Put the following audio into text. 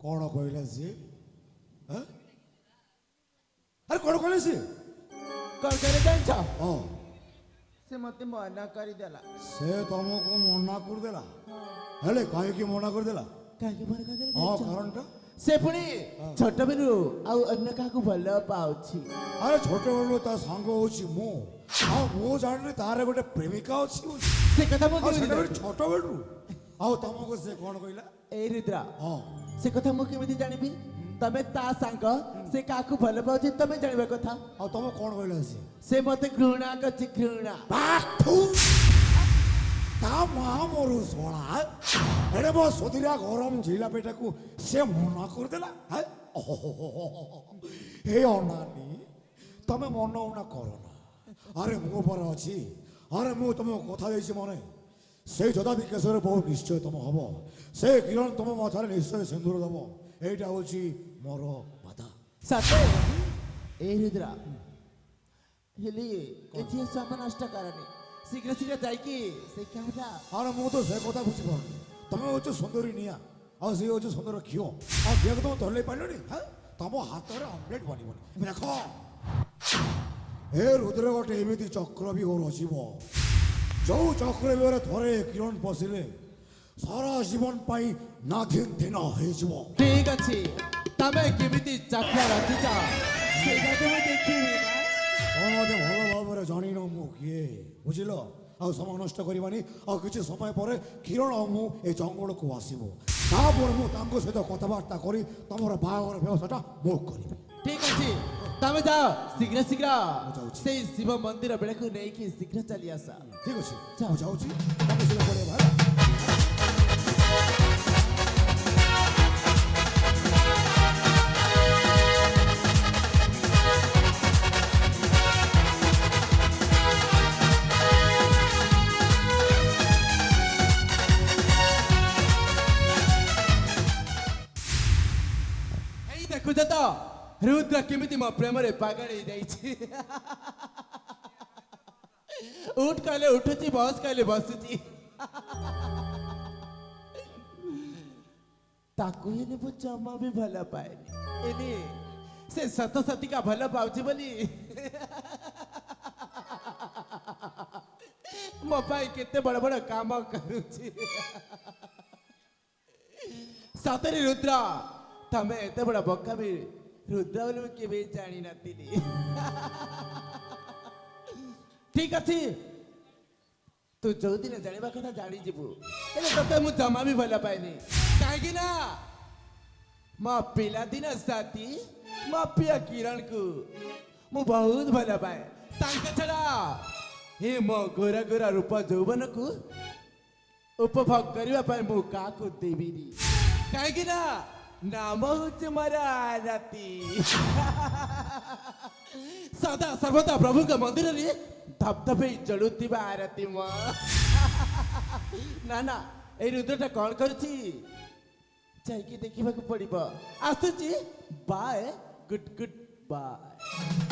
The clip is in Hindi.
कौन कहला सी अरे कौन कहले सी कौन करे जानछ हाँ से मते मना करी देला से तुमको मना कर देला हेले काहे की मना कर देला काहे मना कर देला हाँ कारणटा से पुणी छोट बेलु आ अन्य काकू भल पाउछि अरे छोटे बेलू ता सांग होछि मो हाँ मो जाने तारे गोटे प्रेमिका अछि से कथा मो छोट बेलू आओ तुमको से कौन कहला ए रुद्रा हाँ से कथा मो केमिति जानिबि तमे ता सांग से काकू भल पाउछि तमे जानिबा कथा आओ तुम कौन कहला से मते घृणा करछि घृणा बाथू ता मां मोरु सोळा एडे बो सोदिरा गरम झिला पेटा को से मना कर देला हैं हे अनानी तमे मन उना करो ना अरे मो पर अछि अरे मो तुम कथा देछि मने से जदा विकेशर बहुत निश्चय तुम हबो से किरण तुम माथारे निश्चय सिंदूर दबो एटा होछि मोर बाधा सते ए रुद्रा हेली एथि सामान नष्ट करनी शीघ्र शीघ्र जाइकी से क्या अरे मु तो से कथा बुझी पार तुम हो सुंदरी निया आ से हो सुंदर घिओ आ घिओ तुम धरले पाइलनी हां तुम हाथ रे ऑमलेट बनिबनी देखो हे रुद्र गोटे एमिति चक्र भी और हसिबो जो चक्र बेरे थरे किरण पसिले सारा जीवन पाई नाथिन दिन हे जीवो ठीक अछि तमे केमिति चक्र रचिता सेटा तो देखिबी ना मते भलो भाबरे जानि न मु किए बुझिलो आ समय नष्ट करबानी आ किछि समय परे किरण आ मु ए जंगल को आसीबो तापर मु तांको सहित कथबार्ता करी तमर बागर व्यवस्थाटा मो करिबी ठीक अछि तमे जाओ शीघ्र शीघ्र जाउछि। से शिव मंदिर बेले को नै कि शीघ्र चली आसा ठीक अछि मु जाउछि तांको सहित परे भाई देखु तो रुद्र केमिति मो प्रेम रे पागल हो जाइछि उठ कहले उठुछि बस कहले बसुछि ताकू हेले वो जमा भी भला पाएनी एनी से सत सती का भला पाउछि बोली मो पाई केते बड़ बड़ काम करूछि सतरी रुद्र तमे एते बड़ा बक्का भी रुद्र बोले के भी जानी नथिली ठीक अछि तू जो दिन जानिबा कथा जानी जिबु एले तते मु जमा भी भला पाइनी काहे कि ना मा पिला दिन साथी मा पिया किरण को मु बहुत भला पाए तांके छड़ा हे मो गोरा गोरा रूप यौवन को उपभोग करबा पाए मु का को देबिनी काहे कि ना नाम होचे मरा आरती सदा सर्वदा प्रभु के मंदिर रे धबधबे जलुतिबा आरती म ना ना ए रुद्रटा कौन करछि जाई की देखिबा को पड़िबो आसुची बाय गुड गुड बाय